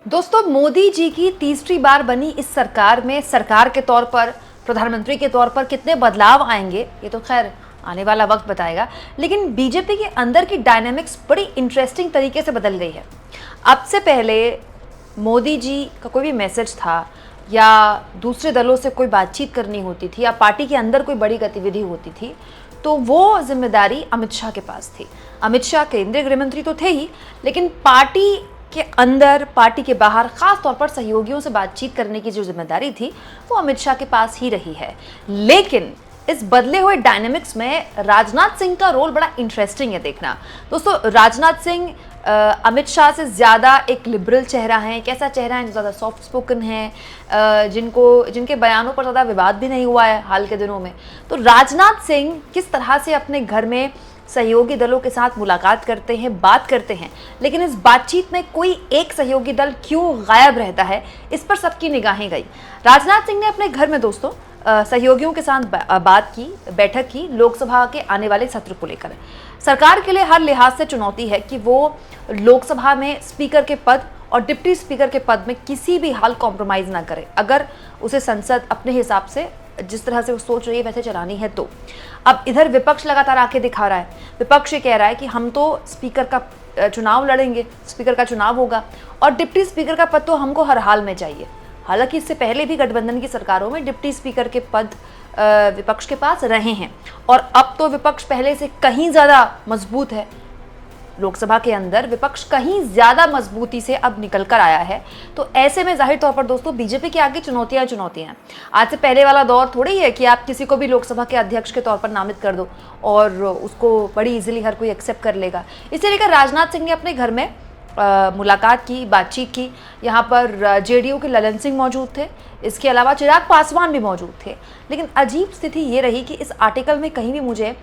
दोस्तों, मोदी जी की तीसरी बार बनी इस सरकार में सरकार के तौर पर, प्रधानमंत्री के तौर पर कितने बदलाव आएंगे ये तो खैर आने वाला वक्त बताएगा। लेकिन बीजेपी के अंदर की डायनेमिक्स बड़ी इंटरेस्टिंग तरीके से बदल गई है। अब से पहले मोदी जी का कोई भी मैसेज था या दूसरे दलों से कोई बातचीत करनी होती थी या पार्टी के अंदर कोई बड़ी गतिविधि होती थी तो वो जिम्मेदारी अमित शाह के पास थी। अमित शाह केंद्रीय गृह मंत्री तो थे ही, लेकिन पार्टी के अंदर, पार्टी के बाहर, खास तौर पर सहयोगियों से बातचीत करने की जो जिम्मेदारी थी वो अमित शाह के पास ही रही है। लेकिन इस बदले हुए डायनेमिक्स में राजनाथ सिंह का रोल बड़ा इंटरेस्टिंग है देखना। दोस्तों, राजनाथ सिंह अमित शाह से ज़्यादा एक लिबरल चेहरा है, एक ऐसा चेहरा है जो ज़्यादा सॉफ्ट स्पोकन है, जिनके बयानों पर ज़्यादा विवाद भी नहीं हुआ है हाल के दिनों में। तो राजनाथ सिंह किस तरह से अपने घर में सहयोगी दलों के साथ मुलाकात करते हैं, बात करते हैं, लेकिन इस बातचीत में कोई एक सहयोगी दल क्यों गायब रहता है, इस पर सबकी निगाहें गई। राजनाथ सिंह ने अपने घर में दोस्तों सहयोगियों के साथ बात की, बैठक की लोकसभा के आने वाले सत्र को लेकर। सरकार के लिए हर लिहाज से चुनौती है कि वो लोकसभा में स्पीकर के पद और डिप्टी स्पीकर के पद में किसी भी हाल कॉम्प्रोमाइज़ ना करे, अगर उसे संसद अपने हिसाब से जिस तरह से वो सोच रही है वैसे चलानी है तो। अब इधर विपक्ष लगातार आके दिखा रहा है, विपक्ष ये कह रहा है कि हम तो स्पीकर का चुनाव लड़ेंगे, स्पीकर का चुनाव होगा और डिप्टी स्पीकर का पद तो हमको हर हाल में चाहिए। हालांकि इससे पहले भी गठबंधन की सरकारों में डिप्टी स्पीकर के पद विपक्ष के पास रहे हैं और अब तो विपक्ष पहले से कहीं ज़्यादा मजबूत है। लोकसभा के अंदर विपक्ष कहीं ज़्यादा मजबूती से अब निकल कर आया है। तो ऐसे में जाहिर तौर पर दोस्तों बीजेपी के आगे चुनौतियां हैं। आज से पहले वाला दौर थोड़ी है कि आप किसी को भी लोकसभा के अध्यक्ष के तौर पर नामित कर दो और उसको बड़ी इजीली हर कोई एक्सेप्ट कर लेगा। इसे लेकर राजनाथ सिंह ने अपने घर में मुलाकात की, बातचीत की। यहाँ पर जेडीयू के ललन सिंह मौजूद थे, इसके अलावा चिराग पासवान भी मौजूद थे। लेकिन अजीब स्थिति ये रही कि इस आर्टिकल में कहीं भी मुझे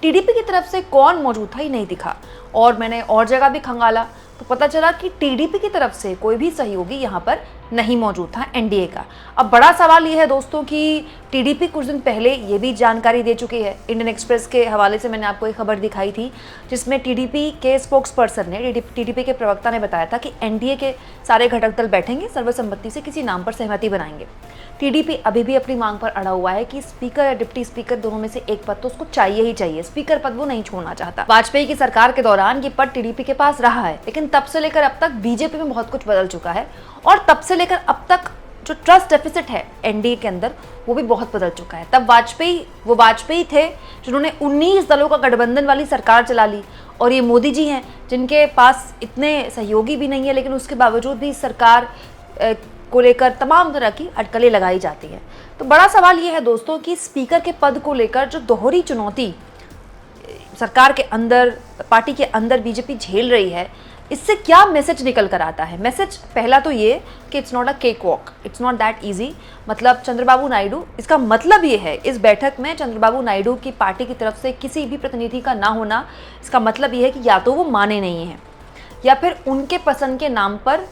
टीडीपी की तरफ से कौन मौजूद था ही नहीं दिखा और मैंने और जगह भी खंगाला तो पता चला कि टीडीपी की तरफ से कोई भी सहयोगी यहाँ पर नहीं मौजूद था एनडीए का। अब बड़ा सवाल ये है दोस्तों कि टीडीपी कुछ दिन पहले ये भी जानकारी दे चुकी है। इंडियन एक्सप्रेस के हवाले से मैंने आपको एक खबर दिखाई थी जिसमें टीडीपी के स्पोक्स पर्सन ने, टीडीपी के प्रवक्ता ने बताया था कि एनडीए के सारे घटक दल बैठेंगे, सर्वसम्मति से किसी नाम पर सहमति बनाएंगे। टीडीपी अभी भी अपनी मांग पर अड़ा हुआ है कि स्पीकर या डिप्टी स्पीकर दोनों में से एक पद तो उसको चाहिए ही चाहिए। स्पीकर पद वो नहीं छोड़ना चाहता। वाजपेयी की सरकार के दौरान ये पद टीडीपी के पास रहा है, लेकिन तब से लेकर अब तक बीजेपी में बहुत कुछ बदल चुका है और तब से लेकर अब तक जो ट्रस्ट डेफिसिट है एनडीए के अंदर वो भी बहुत बदल चुका है। तब वाजपेयी थे जिन्होंने 19 दलों का गठबंधन वाली सरकार चला ली और ये मोदी जी हैं जिनके पास इतने सहयोगी भी नहीं है, लेकिन उसके बावजूद भी इस सरकार को लेकर तमाम तरह की अटकलें लगाई जाती हैं। तो बड़ा सवाल ये है दोस्तों कि स्पीकर के पद को लेकर जो दोहरी चुनौती सरकार के अंदर, पार्टी के अंदर बीजेपी झेल रही है, इससे क्या मैसेज निकल कर आता है। मैसेज पहला तो ये कि it's not a cake walk, it's not that easy. मतलब चंद्रबाबू नायडू, इसका मतलब ये है इस बैठक में चंद्रबाबू नायडू की पार्टी की तरफ से किसी भी प्रतिनिधि का ना होना, इसका मतलब ये है कि या तो वो माने नहीं हैं या फिर उनके पसंद के नाम पर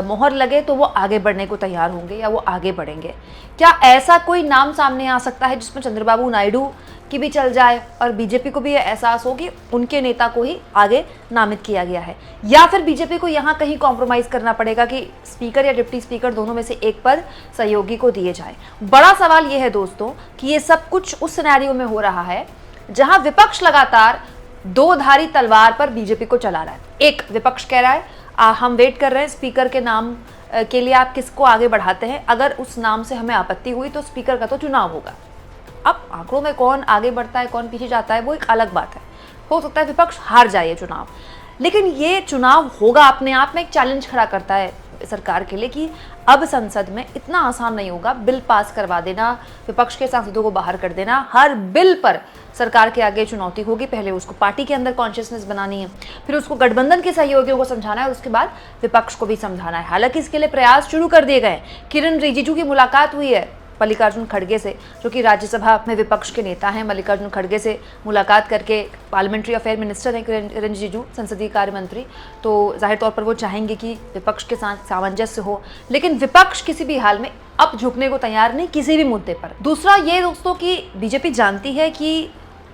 मोहर लगे तो वो आगे बढ़ने को तैयार होंगे या वो आगे बढ़ेंगे। क्या ऐसा कोई नाम सामने आ सकता है जिसमें चंद्रबाबू नायडू की भी चल जाए और बीजेपी को भी ये एहसास हो कि उनके नेता को ही आगे नामित किया गया है, या फिर बीजेपी को यहाँ कहीं कॉम्प्रोमाइज़ करना पड़ेगा कि स्पीकर या डिप्टी स्पीकर दोनों में से एक पद सहयोगी को दिए जाए। बड़ा सवाल ये है दोस्तों कि ये सब कुछ उस सिनेरियो में हो रहा है जहाँ विपक्ष लगातार दो धारी तलवार पर बीजेपी को चला रहा है। एक विपक्ष कह रहा है हम वेट कर रहे हैं स्पीकर के नाम के लिए, आप किसको आगे बढ़ाते हैं, अगर उस नाम से हमें आपत्ति हुई तो स्पीकर का तो चुनाव होगा। अब आंकड़ों में कौन आगे बढ़ता है कौन पीछे जाता है वो एक अलग बात है, हो सकता है विपक्ष हार जाए चुनाव, लेकिन ये चुनाव होगा अपने आप में एक चैलेंज खड़ा करता है सरकार के लिए कि अब संसद में इतना आसान नहीं होगा बिल पास करवा देना, विपक्ष के सांसदों को बाहर कर देना। हर बिल पर सरकार के आगे चुनौती होगी। पहले उसको पार्टी के अंदर कॉन्शियसनेस बनानी है, फिर उसको गठबंधन के सहयोगियों को समझाना है, उसके बाद विपक्ष को भी समझाना है। हालांकि इसके लिए प्रयास शुरू कर दिए गए। किरण रिजिजू की मुलाकात हुई है मल्लिकार्जुन खड़गे से, जो कि राज्यसभा में विपक्ष के नेता हैं। मल्लिकार्जुन खड़गे से मुलाकात करके, पार्लियामेंट्री अफेयर मिनिस्टर हैं किरण रिजिजू, संसदीय कार्य मंत्री, तो जाहिर तौर पर वो चाहेंगे कि विपक्ष के साथ सामंजस्य हो, लेकिन विपक्ष किसी भी हाल में अब झुकने को तैयार नहीं किसी भी मुद्दे पर। दूसरा ये दोस्तों कि बीजेपी जानती है कि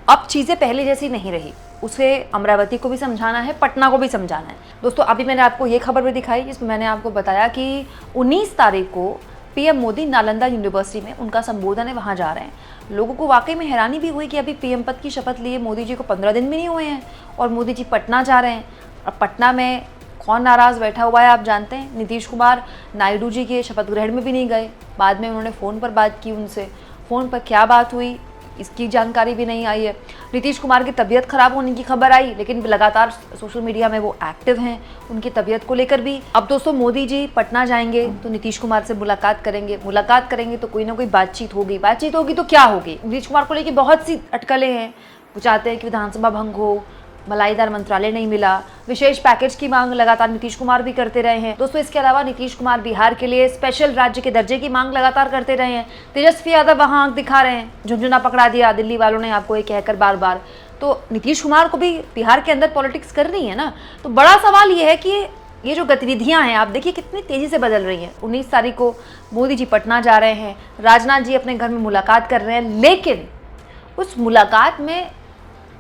अब चीज़ें पहले जैसी नहीं रही। उसे अमरावती को भी समझाना है, पटना को भी समझाना है। दोस्तों अभी मैंने आपको ये खबर भी दिखाई जिसमें मैंने आपको बताया कि 19 तारीख को पीएम मोदी नालंदा यूनिवर्सिटी में उनका संबोधन है, वहाँ जा रहे हैं। लोगों को वाकई में हैरानी भी हुई कि अभी पीएम पद की शपथ लिए मोदी जी को 15 दिन भी नहीं हुए हैं और मोदी जी पटना जा रहे हैं। और पटना में कौन नाराज़ बैठा हुआ है आप जानते हैं, नीतीश कुमार नायडू जी के शपथ ग्रहण में भी नहीं गए। बाद में उन्होंने फ़ोन पर बात की उनसे, फ़ोन पर क्या बात हुई इसकी जानकारी भी नहीं आई है। नीतीश कुमार की तबीयत खराब होने की खबर आई, लेकिन लगातार सोशल मीडिया में वो एक्टिव हैं उनकी तबीयत को लेकर भी। अब दोस्तों मोदी जी पटना जाएंगे तो नीतीश कुमार से मुलाकात करेंगे तो कोई ना कोई बातचीत होगी तो क्या होगी। नीतीश कुमार को लेकर बहुत सी अटकलें हैं। वो चाहते हैं कि विधानसभा भंग हो, मलाईदार मंत्रालय नहीं मिला, विशेष पैकेज की मांग लगातार नीतीश कुमार भी करते रहे हैं। दोस्तों इसके अलावा नीतीश कुमार बिहार के लिए स्पेशल राज्य के दर्जे की मांग लगातार करते रहे हैं। तेजस्वी यादव वहां आंख दिखा रहे हैं, झुंझुना पकड़ा दिया दिल्ली वालों ने आपको ये कहकर बार बार। तो नीतीश कुमार को भी बिहार के अंदर पॉलिटिक्स करनी है ना। तो बड़ा सवाल ये है कि ये जो गतिविधियां हैं आप देखिए कितनी तेजी से बदल रही हैं। 19 तारीख को मोदी जी पटना जा रहे हैं, राजनाथ जी अपने घर में मुलाकात कर रहे हैं, लेकिन उस मुलाकात में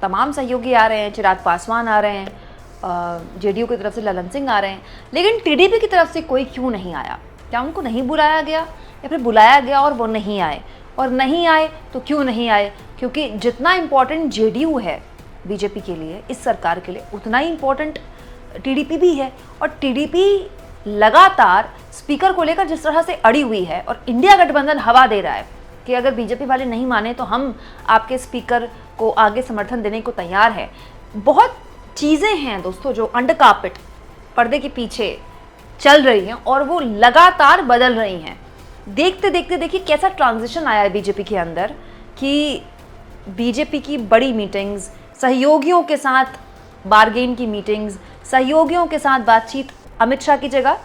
तमाम सहयोगी आ रहे हैं, चिराग पासवान आ रहे हैं, जेडीयू की तरफ से ललन सिंह आ रहे हैं, लेकिन टीडीपी की तरफ से कोई क्यों नहीं आया? क्या उनको नहीं बुलाया गया या फिर बुलाया गया और वो नहीं आए? और नहीं आए तो क्यों नहीं आए? क्योंकि जितना इम्पोर्टेंट जेडीयू है बीजेपी के लिए, इस सरकार के लिए, उतना ही इम्पोर्टेंट टीडीपी भी है। और टीडीपी लगातार स्पीकर को लेकर जिस तरह से अड़ी हुई है और इंडिया गठबंधन हवा दे रहा है कि अगर बीजेपी वाले नहीं माने तो हम आपके स्पीकर को आगे समर्थन देने को तैयार है। बहुत चीज़ें हैं दोस्तों जो अंडर कार्पेट, पर्दे के पीछे चल रही हैं और वो लगातार बदल रही हैं। देखते देखते देखिए कैसा ट्रांजिशन आया है बीजेपी के अंदर कि बीजेपी की बड़ी मीटिंग्स, सहयोगियों के साथ बारगेन की मीटिंग्स, सहयोगियों के साथ बातचीत अमित शाह की जगह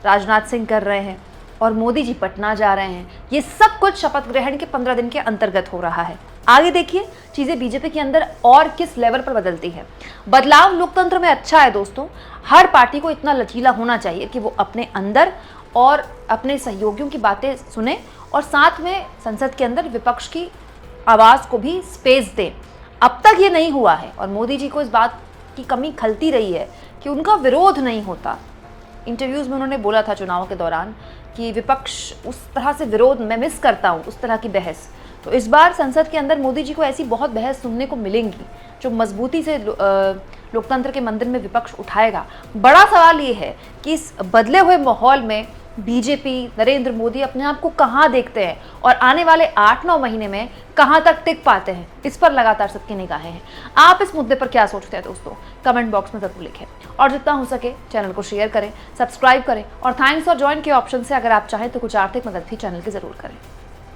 राजनाथ सिंह कर रहे हैं और मोदी जी पटना जा रहे हैं। ये सब कुछ शपथ ग्रहण के 15 दिन के अंतर्गत हो रहा है। आगे देखिए चीज़ें बीजेपी के अंदर और किस लेवल पर बदलती है। बदलाव लोकतंत्र में अच्छा है दोस्तों। हर पार्टी को इतना लचीला होना चाहिए कि वो अपने अंदर और अपने सहयोगियों की बातें सुने और साथ में संसद के अंदर विपक्ष की आवाज़ को भी स्पेस दें। अब तक ये नहीं हुआ है और मोदी जी को इस बात की कमी खलती रही है कि उनका विरोध नहीं होता। इंटरव्यूज़ में उन्होंने बोला था चुनाव के दौरान कि विपक्ष उस तरह से विरोध मैं मिस करता हूँ, उस तरह की बहस। तो इस बार संसद के अंदर मोदी जी को ऐसी बहुत बहस सुनने को मिलेंगी जो मजबूती से लोकतंत्र के मंदिर में विपक्ष उठाएगा। बड़ा सवाल ये है कि इस बदले हुए माहौल में बीजेपी, नरेंद्र मोदी अपने आप को कहाँ देखते हैं और आने वाले 8-9 महीने में कहाँ तक टिक पाते हैं, इस पर लगातार सबकी निगाहें हैं। आप इस मुद्दे पर क्या सोचते हैं दोस्तों? कमेंट बॉक्स में ज़रूर लिखें और जितना हो सके चैनल को शेयर करें, सब्सक्राइब करें और थैंक्स और ज्वाइन के ऑप्शन से अगर आप चाहें तो कुछ आर्थिक मदद भी चैनल की ज़रूर करें।